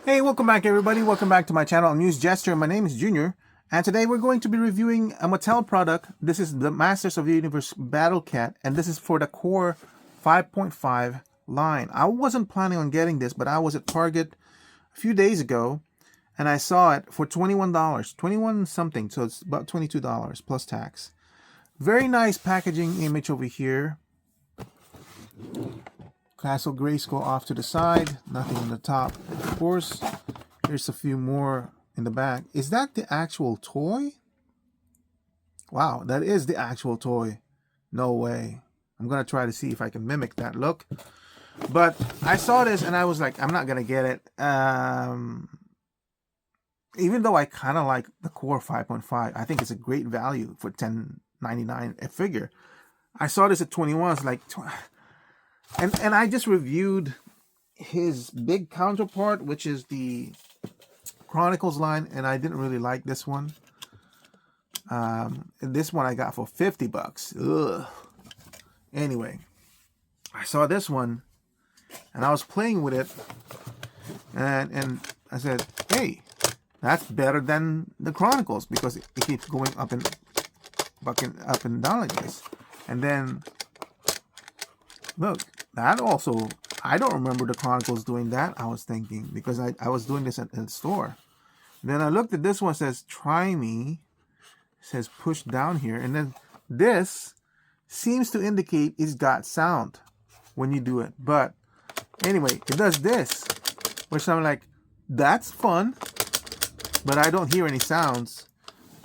Hey, welcome back everybody. Welcome back to my channel, AmusedJester. My name is Junior, and today we're going to be reviewing a Mattel product. This is the Masters of the Universe battlecat, and this is for the Core 5.5 line. I wasn't planning on getting this, but I was at Target a few days ago, and I saw it for $21, 21 something, so it's about $22 plus tax. Very nice packaging image over here. Castle Grayskull off to the side, nothing on the top. Of course, here's a few more in the back. Is that the actual toy? Wow, that is the actual toy. No way. I'm going to try to see if I can mimic that look. But I saw this and I was like, I'm not going to get it. Even though I kind of like the Core 5.5, I think it's a great value for $10.99 a figure. I saw this at 21. It's like... And I just reviewed his big counterpart, which is the Chronicles line, and I didn't really like this one. And this one I got for $50. Ugh. Anyway, I saw this one, and I was playing with it, and I said, hey, that's better than the Chronicles, because it keeps going up and down like this. And then, look. That also, I don't remember the Chronicles doing that, I was thinking, because I was doing this at the store. Then I looked at this one, says, try me. It says, push down here. And then this seems to indicate it's got sound when you do it. But anyway, it does this, which I'm like, that's fun, but I don't hear any sounds.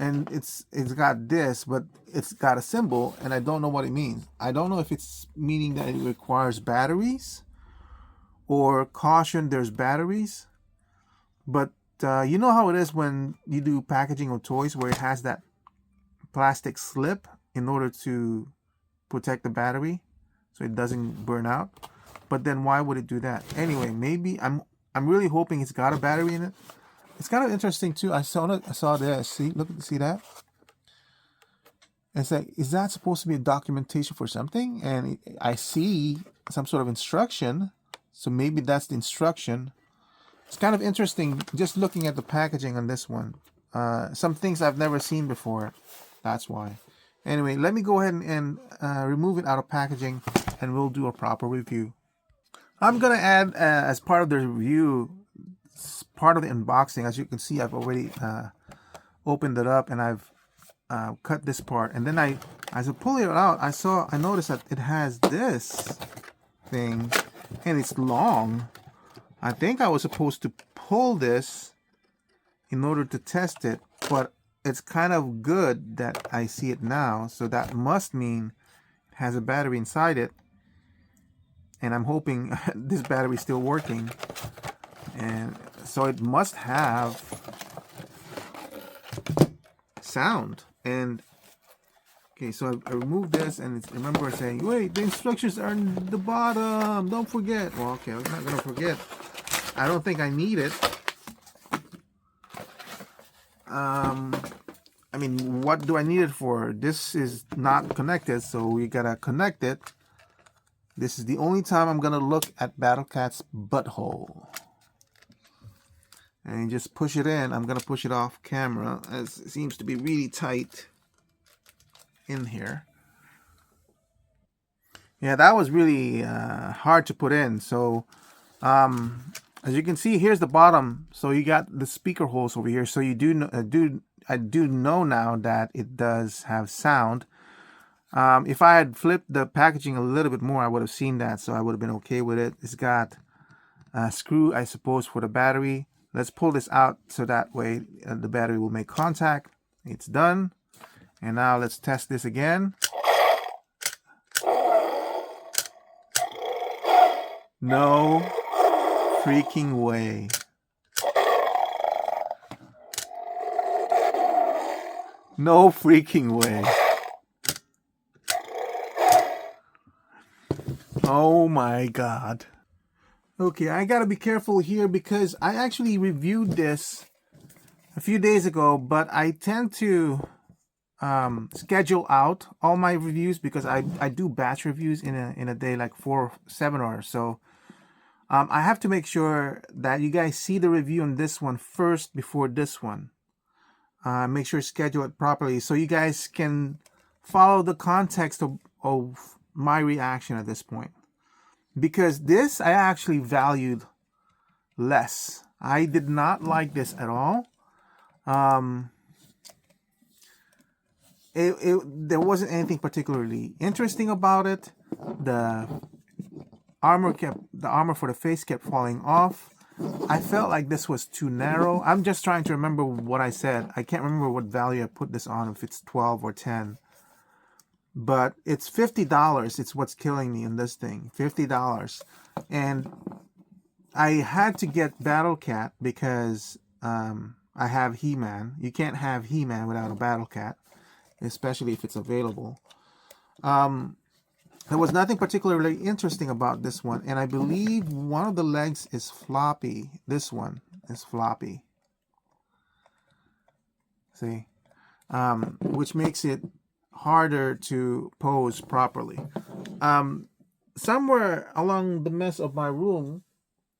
And it's got this, but it's got a symbol, and I don't know what it means. I don't know if it's meaning that it requires batteries, or caution, there's batteries. But you know how it is when you do packaging of toys, where it has that plastic slip in order to protect the battery, so it doesn't burn out. But then why would it do that? Anyway, maybe I'm really hoping it's got a battery in it. It's kind of interesting too. I saw this. See, see that? It's like, is that supposed to be a documentation for something? And I see some sort of instruction, so maybe that's the instruction. It's kind of interesting just looking at the packaging on this one. Some things I've never seen before. That's why. Anyway, let me go ahead and remove it out of packaging, and we'll do a proper review. I'm gonna add as part of the review, part of the unboxing. As you can see, I've already opened it up, and I've cut this part. And then as I pull it out, I noticed that it has this thing, and it's long. I think I was supposed to pull this in order to test it, but it's kind of good that I see it now, so that must mean it has a battery inside it, and I'm hoping this battery is still working. And so it must have sound. And okay, so I removed this, and remember saying, wait, the instructions are in the bottom, don't forget. Well, okay, I'm not gonna forget. I don't think I need it. I mean, what do I need it for? This is not connected, so we gotta connect it. This is the only time I'm gonna look at battlecat's butthole. And just push it in. I'm gonna push it off camera, as it seems to be really tight in here. Yeah, that was really hard to put in. So as you can see, here's the bottom. So you got the speaker holes over here. So you I do know now that it does have sound. If I had flipped the packaging a little bit more, I would have seen that, so I would have been okay with it. It's got a screw, I suppose, for the battery. Let's pull this out so that way the battery will make contact. It's done. And now let's test this again. No freaking way. No freaking way. Oh my God. Okay, I gotta be careful here because I actually reviewed this a few days ago, but I tend to schedule out all my reviews because I do batch reviews in a day, like 7 or so. I have to make sure that you guys see the review on this one first before this one. Make sure to schedule it properly so you guys can follow the context of my reaction at this point. Because this I actually valued less. I did not like this at all. There wasn't anything particularly interesting about it. The armor for the face kept falling off. I felt like this was too narrow. I'm just trying to remember what I said. I can't remember what value I put this on, if it's 12 or 10. But it's $50. It's what's killing me in this thing. $50. And I had to get battlecat because I have He-Man. You can't have He-Man without a battlecat, especially if it's available. There was nothing particularly interesting about this one, and I believe one of the legs is floppy. This one is floppy. See? Which makes it harder to pose properly. Somewhere along the mess of my room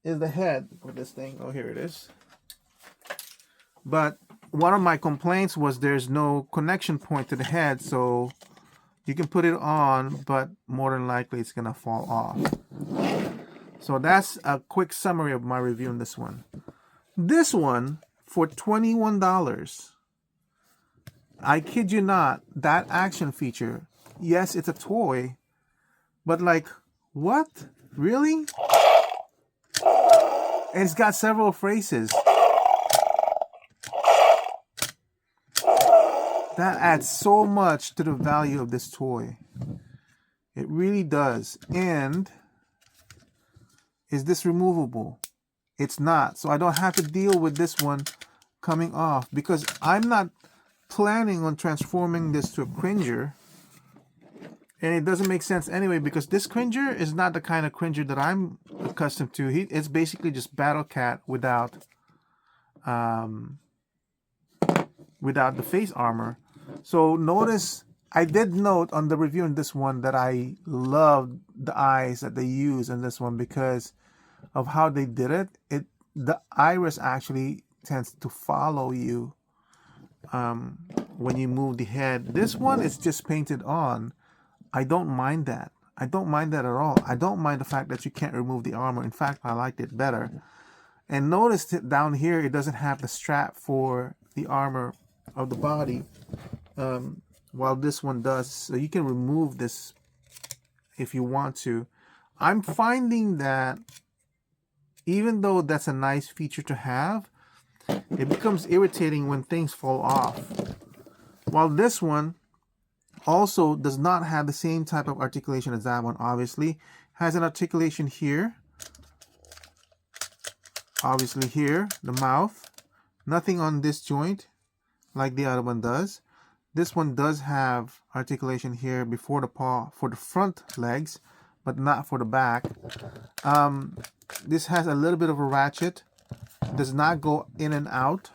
is the head of this thing. Oh, here it is. But one of my complaints was there's no connection point to the head, so you can put it on, but more than likely it's gonna fall off. So that's a quick summary of my review on this one. This one, for $21, I kid you not, that action feature, yes, it's a toy, but like, what? Really? And it's got several phrases. That adds so much to the value of this toy. It really does. And is this removable? It's not. So I don't have to deal with this one coming off because I'm not planning on transforming this to a cringer. And it doesn't make sense anyway because this cringer is not the kind of cringer that I'm accustomed to. It's basically just battlecat without the face armor. So notice, I did note on the review on this one that I loved the eyes that they use in this one because of how they did it. The iris actually tends to follow you when you move the head. This one is just painted on. I don't mind that. I don't mind that at all. I don't mind the fact that you can't remove the armor. In fact, I liked it better. And notice that down here, it doesn't have the strap for the armor of the body, while this one does. So you can remove this if you want to. I'm finding that even though that's a nice feature to have, it becomes irritating when things fall off. While this one also does not have the same type of articulation as that one, obviously. Has an articulation here. Obviously here, the mouth. Nothing on this joint like the other one does. This one does have articulation here before the paw for the front legs, but not for the back. This has a little bit of a ratchet. Does not go in and out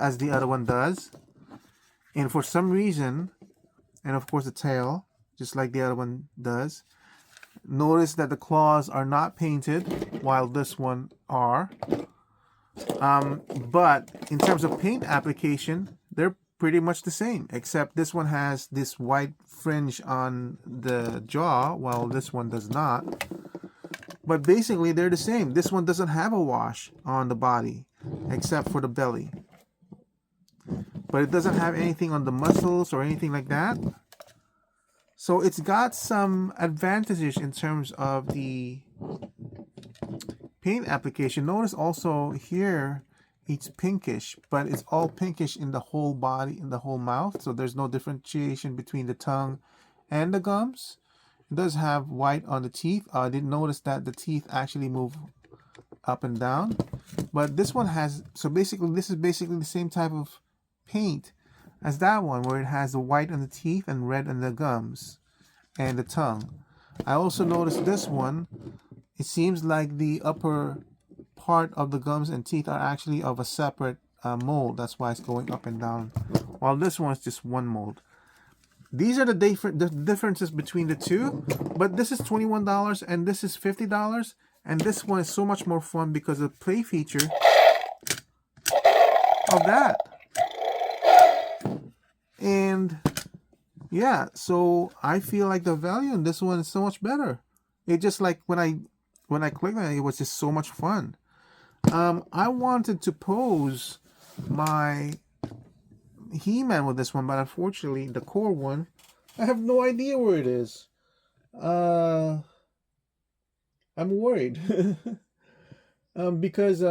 as the other one does. And for some reason, and of course the tail, just like the other one does. Notice that the claws are not painted, while this one are. But in terms of paint application, they're pretty much the same, except this one has this white fringe on the jaw, while this one does not. But basically, they're the same. This one doesn't have a wash on the body, except for the belly. But it doesn't have anything on the muscles or anything like that. So it's got some advantages in terms of the paint application. Notice also here, it's pinkish, but it's all pinkish in the whole body, in the whole mouth. So there's no differentiation between the tongue and the gums. It does have white on the teeth. I didn't notice that the teeth actually move up and down. But this one has, so basically this is basically the same type of paint as that one, where it has the white on the teeth and red on the gums and the tongue. I also noticed this one, it seems like the upper part of the gums and teeth are actually of a separate mold. That's why it's going up and down, while this one is just one mold. These are the differences between the two, but this is $21 and this is $50. And this one is so much more fun because of the play feature of that. And yeah, so I feel like the value in this one is so much better. It just like when I clicked on it, it was just so much fun. I wanted to pose my He-Man with this one, but unfortunately the core one, I have no idea where it is. I'm worried. Because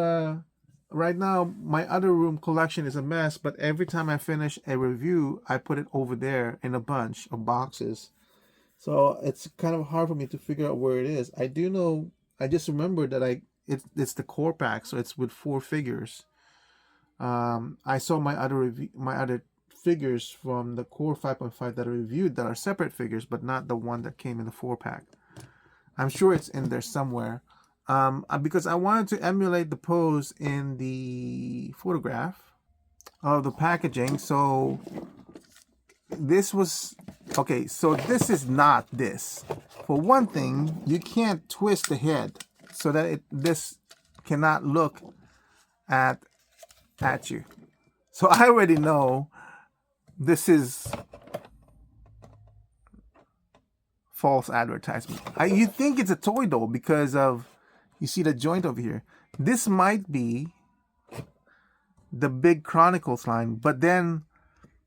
right now my other room collection is a mess, but every time I finish a review, I put it over there in a bunch of boxes. So it's kind of hard for me to figure out where it is. I do know, I just remembered that it's the core pack, so it's with 4 figures. I saw my other figures from the core 5.5 that I reviewed that are separate figures, but not the one that came in the 4-pack. I'm sure it's in there somewhere. Because I wanted to emulate the pose in the photograph of the packaging. So this was okay. So this is not this. For one thing, you can't twist the head so that this cannot look at you. So I already know this is false advertisement. You think it's a toy though because of, you see the joint over here. This might be the big Chronicles line, but then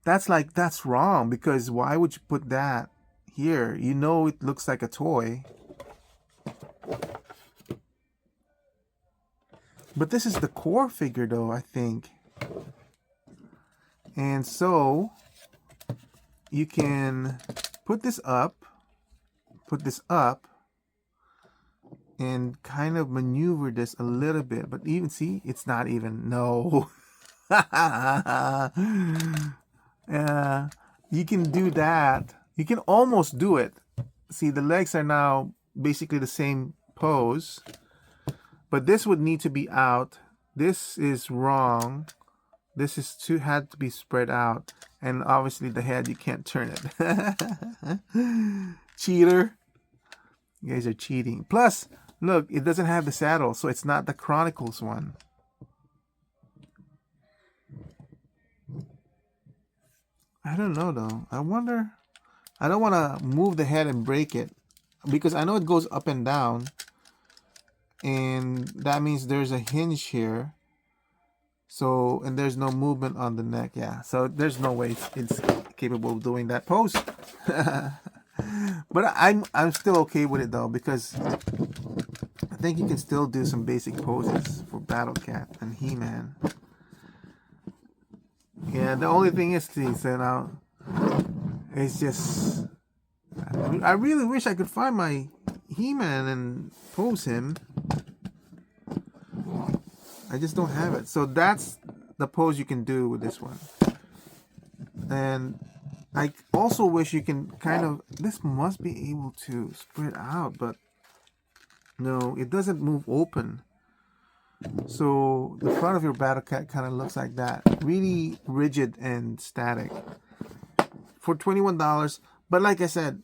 that's wrong, because why would you put that here? You know it looks like a toy. But this is the core figure though, I think. And so you can put this up, and kind of maneuver this a little bit. But even, see, it's not even, no. You can do that. You can almost do it. See, the legs are now basically the same pose, but this would need to be out. This is wrong. This is had to be spread out, and obviously the head, you can't turn it. Cheater. You guys are cheating. Plus, look, it doesn't have the saddle, so it's not the Chronicles one. I don't know though. I wonder. I don't want to move the head and break it, because I know it goes up and down, and that means there's a hinge here. So, and there's no movement on the neck. Yeah, so there's no way it's capable of doing that pose. But I'm still okay with it though, because I think you can still do some basic poses for Battlecat and He-Man. Yeah, the only thing is, now, it's just, I really wish I could find my He-Man and pose him. I just don't have it. So that's the pose you can do with this one. And I also wish you can kind of, this must be able to spread out, but no, it doesn't move open. So the front of your Battlecat kind of looks like that. Really rigid and static. For $21. But like I said,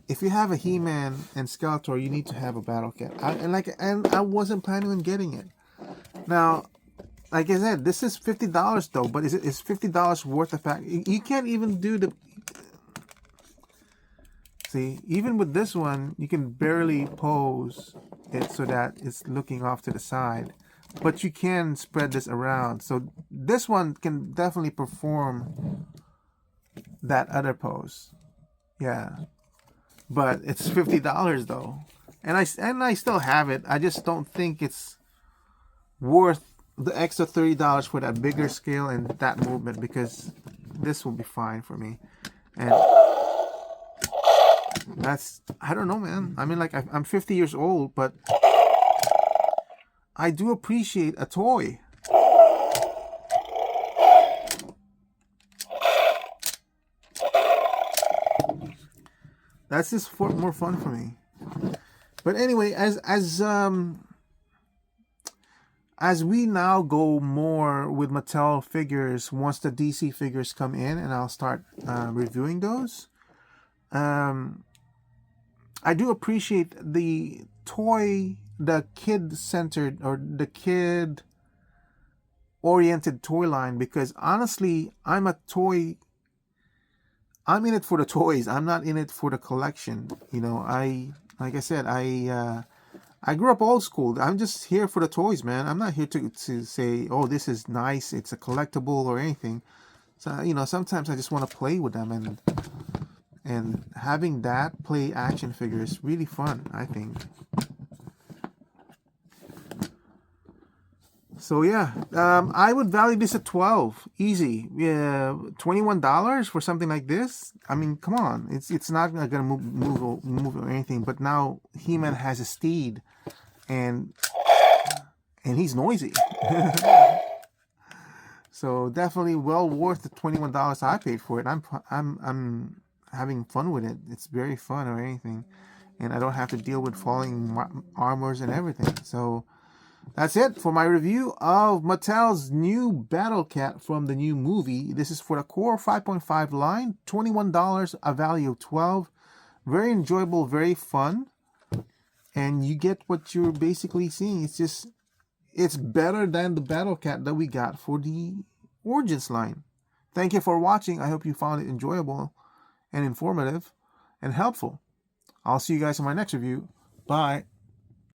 if you have a He-Man and Skeletor, you need to have a Battlecat. And I wasn't planning on getting it. Now, like I said, this is $50 though, but is $50 worth the fact? You can't even do the... See, even with this one, you can barely pose it so that it's looking off to the side. But you can spread this around. So this one can definitely perform that other pose. Yeah. But it's $50 though. And I still have it. I just don't think it's worth the extra $30 for that bigger scale and that movement, because this will be fine for me. And that's, I don't know, man. I mean, like, I'm 50 years old, but I do appreciate a toy. That's just more fun for me. But anyway, as we now go more with Mattel figures, once the DC figures come in, and I'll start reviewing those, I do appreciate the toy the kid-centered or the kid-oriented toy line, because honestly, I'm in it for the toys. I'm not in it for the collection. You know, like I said, I grew up old school. I'm just here for the toys, man. I'm not here to say, oh, this is nice, it's a collectible or anything. So, you know, sometimes I just want to play with them, and having that play action figure is really fun, I think. So yeah, I would value this at 12, easy. Yeah, $21 for something like this. I mean, come on, it's not gonna move or anything. But now He-Man has a steed, and he's noisy. So definitely well worth the $21 I paid for it. I'm having fun with it. It's very fun or anything, and I don't have to deal with falling armors and everything. So that's it for my review of Mattel's new battlecat from the new movie. This is for the Core 5.5 line, $21, a value of 12. Very enjoyable, very fun, and you get what you're basically seeing. It's better than the battlecat that we got for the Origins line. Thank you for watching. I hope you found it enjoyable and informative and helpful. I'll see you guys in my next review. Bye.